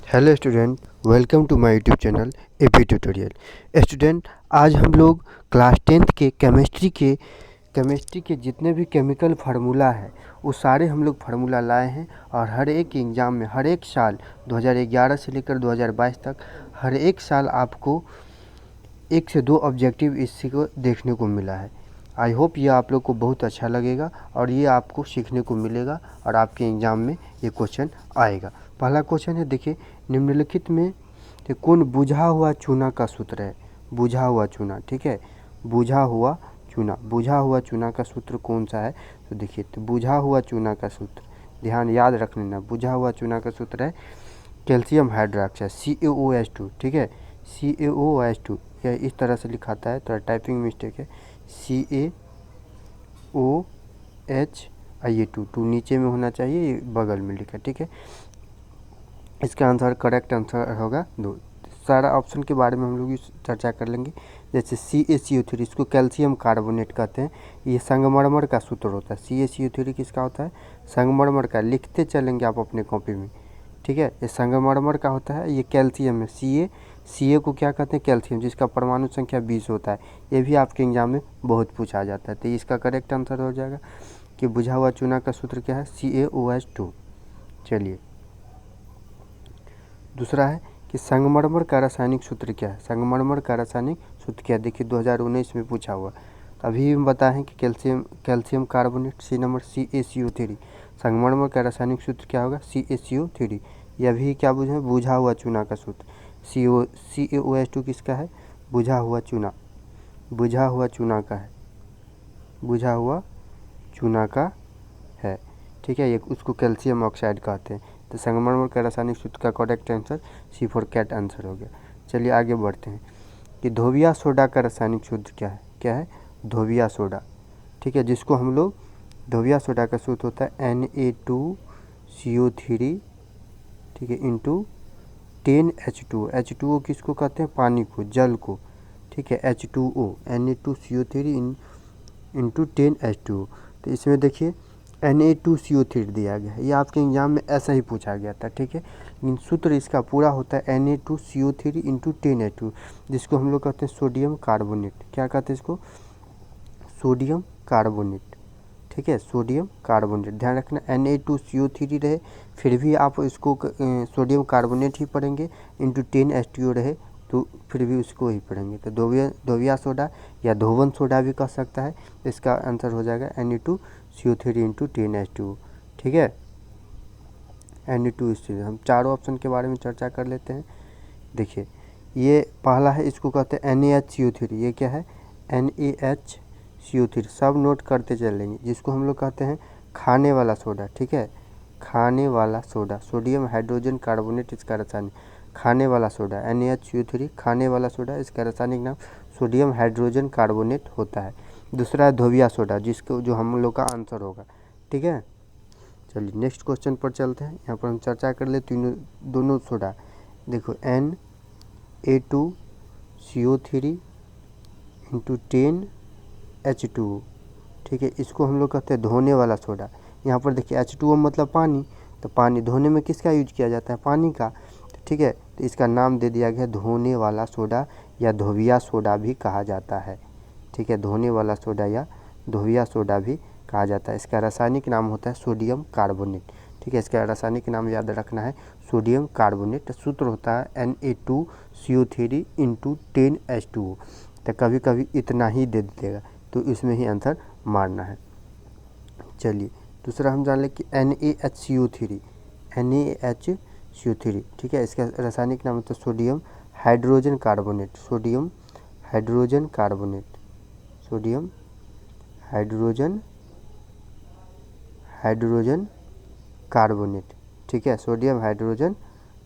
Hello student, welcome to my YouTube channel AP tutorial. Student, आज हम लोग class 10th के केमिस्ट्री के जितने भी केमिकल फार्मूला है वो सारे हम लोग फार्मूला लाए हैं और हर एक एग्ज़ाम में हर एक साल 2011 से लेकर 2022 तक हर एक साल आपको 1 से 2 ऑब्जेक्टिव इसी को देखने को मिला है। आई होप ये आप लोग को बहुत अच्छा लगेगा और ये आपको सीखने को मिलेगा और आपके एग्ज़ाम में ये क्वेश्चन आएगा। पहला क्वेश्चन है, देखिए, निम्नलिखित में से कौन बुझा हुआ चूना का सूत्र है? बुझा हुआ चूना, ठीक है, बुझा हुआ चूना का सूत्र कौन सा है? तो देखिए, तो बुझा हुआ चूना का सूत्र ध्यान याद रख लेना। बुझा हुआ चूना का सूत्र है कैल्शियम हाइड्रोक्साइड CaOH2, ठीक है, CaOH2। यह इस तरह से लिखाता है, तो टाइपिंग मिस्टेक है। CaOH, टू नीचे में होना चाहिए, ये बगल में लिखा, ठीक है। इसका आंसर करेक्ट आंसर होगा 2। सारा ऑप्शन के बारे में हम लोग चर्चा कर लेंगे। जैसे CaCO3, इसको कैल्शियम कार्बोनेट कहते हैं। ये संगमरमर का सूत्र होता है। CaCO3 किसका होता है? संगमरमर का। लिखते चलेंगे आप अपने कॉपी में, ठीक है। ये संगमरमर का होता है, ये कैल्शियम है। Ca को क्या कहते हैं? कैल्शियम, जिसका परमाणु संख्या 20 होता है। ये भी आपके एग्जाम में बहुत पूछा जाता है। तो इसका करेक्ट आंसर हो जाएगा कि बुझा हुआ चूना का सूत्र क्या है? CaOH2। चलिए, दूसरा है कि संगमरमर का रासायनिक सूत्र क्या है? संगमरमर का रासायनिक सूत्र क्या है? देखिए 2019 में पूछा हुआ। अभी हम बताएं कि कैल्शियम कार्बोनेट, सी नंबर CaCO3। संगमरमर का रासायनिक सूत्र क्या होगा? CaCO3। यह भी क्या बुझा हुआ चूना का सूत्र। CaOH2 किसका है? बुझा हुआ चूना का है, बुझा हुआ चूना का है, ठीक है। ये उसको कैल्शियम ऑक्साइड कहते हैं। तो संगमरमर का रासायनिक सूत्र का correct answer C for cat answer हो गया। चलिए आगे बढ़ते हैं कि धोबिया सोडा का रासायनिक सूत्र क्या है? क्या है? धोबिया सोडा, ठीक है, जिसको हम लोग धोबिया सोडा का सूत्र होता है Na2CO3, ठीक है, इंटू 10H2O। H2O किसको कहते हैं? पानी को, जल को, ठीक है। H2O Na2CO3 into 10H2O। तो इसमें देखिए Na2CO3 दिया गया है। ये आपके एग्जाम में ऐसा ही पूछा गया था, ठीक है। लेकिन सूत्र इसका पूरा होता है Na2CO3 इंटू 10H2, जिसको हम लोग कहते हैं सोडियम कार्बोनेट। क्या कहते हैं इसको? सोडियम कार्बोनेट, ठीक है, सोडियम कार्बोनेट। ध्यान रखना Na2CO3 रहे फिर भी आप इसको सोडियम कार्बोनेट ही पढ़ेंगे, इंटू 10H2O रहे तो फिर भी उसको ही पढ़ेंगे। तो धोबिया सोडा या धोवन सोडा भी कह सकता है। इसका आंसर हो जाएगा Na2CO3 इंटू 10H2O, ठीक है। Na2CO3। हम चारों ऑप्शन के बारे में चर्चा कर लेते हैं। देखिए, ये पहला है, इसको कहते हैं NaHCO3। ये क्या है? NaHCO3। सब नोट करते चलेंगे। जिसको हम लोग कहते हैं खाने वाला सोडा, ठीक है, खाने वाला सोडा, सोडियम हाइड्रोजन कार्बोनेट इसका रासायनिक। खाने वाला सोडा NaHCO3, खाने वाला सोडा, इसका रासायनिक नाम सोडियम हाइड्रोजन कार्बोनेट होता है। दूसरा है धोबिया सोडा, जो हम लोग का आंसर होगा, ठीक है। चलिए नेक्स्ट क्वेश्चन पर चलते हैं। यहाँ पर हम चर्चा कर ले दोनों सोडा। देखो Na2CO3 इंटू 10H2O, ठीक है, इसको हम लोग कहते हैं धोने वाला सोडा। यहाँ पर देखिए H2O मतलब पानी, तो पानी धोने में किसका यूज किया जाता है? पानी का, ठीक है। तो इसका नाम दे दिया गया धोने वाला सोडा या धोबिया सोडा भी कहा जाता है, ठीक है। धोने वाला सोडा या धोबिया सोडा भी कहा जाता है। इसका रासायनिक नाम होता है सोडियम कार्बोनेट, ठीक है। इसका रासायनिक नाम याद रखना है सोडियम कार्बोनेट। सूत्र होता है Na2CO3 इंटू 10H2O। तो कभी कभी इतना ही दे देगा, तो इसमें ही आंसर मारना है। चलिए दूसरा हम जान लें कि NaHCO3, ठीक है, इसका रासायनिक नाम होता है sodium hydrogen carbonate. Sodium hydrogen carbonate, sodium hydrogen carbonate, ठीक है, सोडियम हाइड्रोजन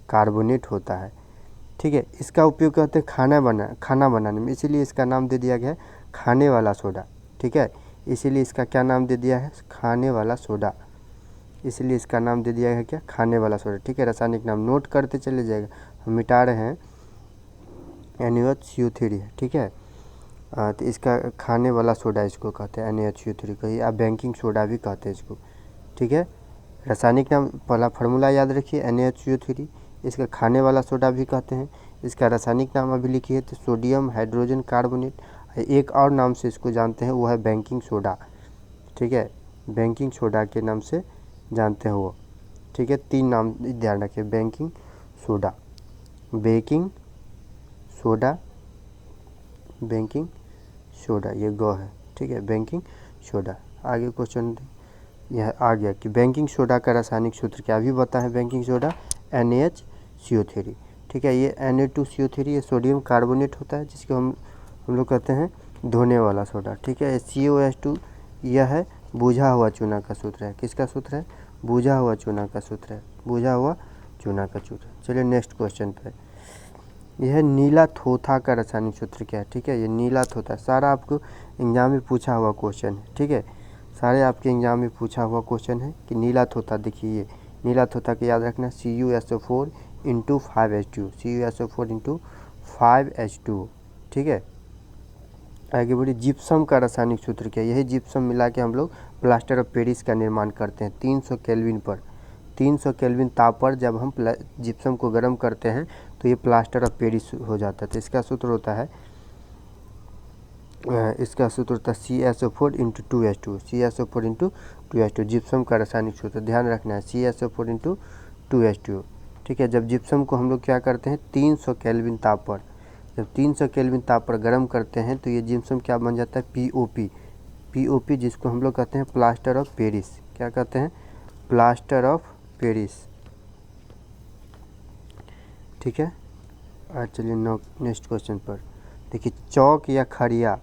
कार्बोनेट होता है, ठीक है। इसका उपयोग करते हैं खाना बनाने में, इसीलिए इसका नाम दे दिया गया है खाने वाला सोडा, ठीक है। इसीलिए इसका क्या नाम दे दिया है? खाने वाला सोडा। इसलिए इसका नाम दे दिया है क्या? खाने वाला सोडा, ठीक है। रासायनिक नाम नोट करते चले जाएगा, हम मिटा रहे हैं। NaHCO3 है, ठीक है। तो इसका खाने वाला सोडा इसको कहते हैं NaHCO3 को, या बेकिंग सोडा भी कहते हैं इसको, ठीक है। रासायनिक नाम पहला फार्मूला याद रखिए NaHCO3, इसका खाने वाला सोडा भी कहते हैं। इसका रासायनिक नाम अभी लिखिए तो सोडियम हाइड्रोजन कार्बोनेट। एक और नाम से इसको जानते हैं, वो है बेकिंग सोडा। ठीक है, बेकिंग सोडा के नाम से जानते हैं वो। ठीक है, 3 नाम ध्यान रखिए, baking soda, baking soda, baking soda, ये गो है। ठीक है, बेकिंग सोडा। आगे क्वेश्चन यह आ गया कि बेकिंग सोडा का रासायनिक सूत्र क्या, भी पता है बेकिंग सोडा NaHCO3। ठीक है, ये Na2CO3 ये सोडियम कार्बोनेट होता है, जिसको हम लोग कहते हैं धोने वाला सोडा। ठीक है, COH2 यह है बुझा हुआ चूना का सूत्र है। किसका सूत्र है? बुझा हुआ चूना का सूत्र है, बुझा हुआ चूना का सूत्र। चलिए नेक्स्ट क्वेश्चन पे, यह नीला थोथा का रासायनिक सूत्र क्या है? ठीक है, ये नीला थोथा सारा आपको एग्जाम में पूछा हुआ क्वेश्चन है। ठीक है, सारे आपके एग्जाम में पूछा हुआ क्वेश्चन है कि नीला थोथा। देखिए ये नीला थोथा का याद रखना, CuSO4 × 5H2, CuSO4 × 5H2। ठीक है, आगे बढ़िए, जिप्सम का रासायनिक सूत्र क्या है? यही जिप्सम मिला के हम लोग प्लास्टर ऑफ पेरिस का निर्माण करते हैं 300 केल्विन पर। 300 केल्विन ताप पर जब हम जिप्सम को गर्म करते हैं तो ये प्लास्टर ऑफ पेरिस हो जाता है। तो इसका सूत्र होता है CSO4 × 2H2, CSO4 × 2H2 gypsum का रासायनिक सूत्र ध्यान रखना है, CSO4 × 2H2। ठीक है, जब जिप्सम को हम लोग क्या करते हैं 300 केल्विन ताप पर, जब 300 केल्विन ताप पर गर्म करते हैं तो ये जिप्सम क्या बन जाता है? POP, जिसको हम लोग कहते हैं प्लास्टर ऑफ पेरिस। क्या कहते हैं? Plaster of Paris. ठीक है, चलिए नेक्स्ट क्वेश्चन पर देखिए, चौक या खड़िया,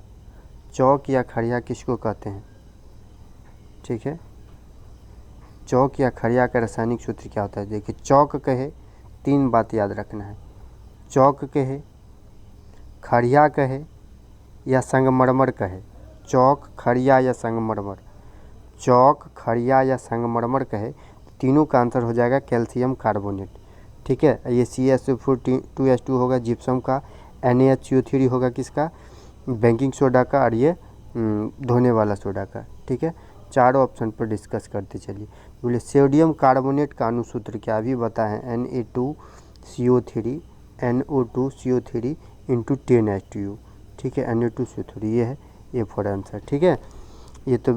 चौक या खड़िया किसको कहते हैं? ठीक है, चौक या खड़िया का रासायनिक सूत्र क्या होता है? देखिए, चौक कहे 3 बात याद रखना है, चौक कहे, खड़िया कहे या संगमरमर कहे। चौक, खड़िया या संगमरमर, चौक, खड़िया या संगमरमर कहे, तीनों का आंसर हो जाएगा कैल्शियम कार्बोनेट। ठीक है, ये CSO4 2H2 होगा जिप्सम का, NaHCO3 होगा किसका? बेकिंग सोडा का, और ये धोने वाला सोडा का। ठीक है, चारों ऑप्शन पर डिस्कस करते चलिए। बोले सोडियम कार्बोनेट का अनुसूत्र क्या, भी बताएं? Na2CO3 NO2CO3 × 10H2। ठीक है, Na2CO3 ये है ये फॉर आंसर। ठीक है, ये तो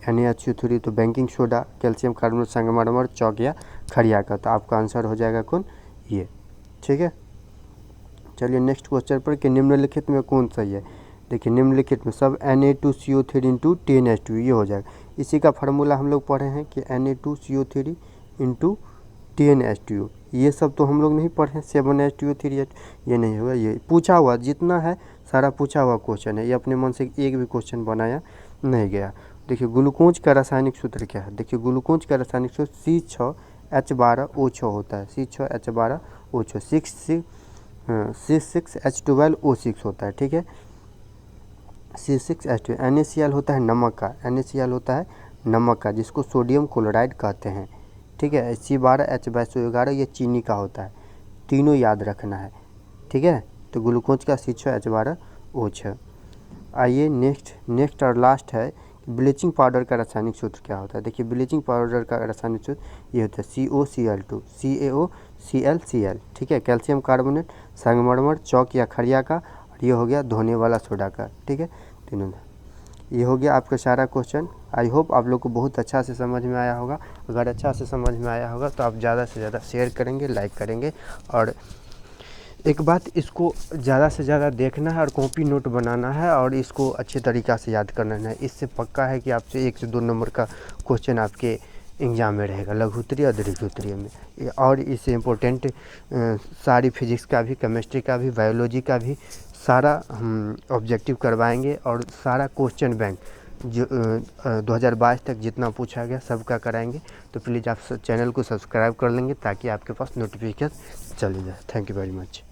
NaHCO3 तो बेकिंग सोडा, कैल्शियम कार्बोनेट, संगमरमर, चौक या खड़िया का, तो आपका आंसर हो जाएगा कौन? ये। ठीक है, चलिए नेक्स्ट क्वेश्चन पर कि निम्नलिखित में कौन सही है? देखिए, निम्नलिखित में सब Na2CO3 × 10H2 ये हो जाएगा। इसी का फार्मूला हम लोग पढ़े हैं कि Na2CO3 × 10H2। ये सब तो हम लोग नहीं पढ़े, 7H2O3H, ये नहीं होगा। ये पूछा हुआ जितना है सारा पूछा हुआ क्वेश्चन है, ये अपने मन से एक भी क्वेश्चन बनाया नहीं गया। देखिए, ग्लूकोज का रासायनिक सूत्र क्या है? देखिए, ग्लूकोज का रासायनिक सूत्र C6H12O6 होता है, C6H12O6, 6H12O6 होता है। ठीक है, C6H12 NaCl होता है नमक का, NaCl होता है नमक का, जिसको सोडियम क्लोराइड कहते हैं। ठीक है, C12H2211 ये चीनी का होता है। तीनों याद रखना है। ठीक है, तो ग्लूकोज का C6H12O6। आइए नेक्स्ट और लास्ट है, ब्लीचिंग पाउडर का रासायनिक सूत्र क्या होता है? देखिए, ब्लीचिंग पाउडर का रासायनिक सूत्र ये होता है COCl2, CaOClCl। ठीक है, कैल्शियम कार्बोनेट, संगमरमर, चौक या खड़िया का, और ये हो गया धोने वाला सोडा का। ठीक है, तीनों ये हो गया आपका सारा क्वेश्चन। आई होप आप लोग को बहुत अच्छा से समझ में आया होगा। अगर अच्छा से समझ में आया होगा तो आप ज़्यादा से ज़्यादा शेयर करेंगे, लाइक करेंगे, और एक बात, इसको ज़्यादा से ज़्यादा देखना है और कॉपी नोट बनाना है और इसको अच्छे तरीक़ा से याद करना है। इससे पक्का है कि आपसे 1 से 2 नंबर का क्वेश्चन आपके एग्ज़ाम में रहेगा, लघुत्तरीय और दीर्घोत्तरीय में। और इससे इम्पोर्टेंट सारी फिजिक्स का भी, केमिस्ट्री का भी, बायोलॉजी का भी सारा हम ऑब्जेक्टिव करवाएंगे, और सारा क्वेश्चन बैंक जो 2022 तक जितना पूछा गया सबका कराएंगे। तो प्लीज़ आप चैनल को सब्सक्राइब कर लेंगे ताकि आपके पास नोटिफिकेशन चले जाए। Thank you very much.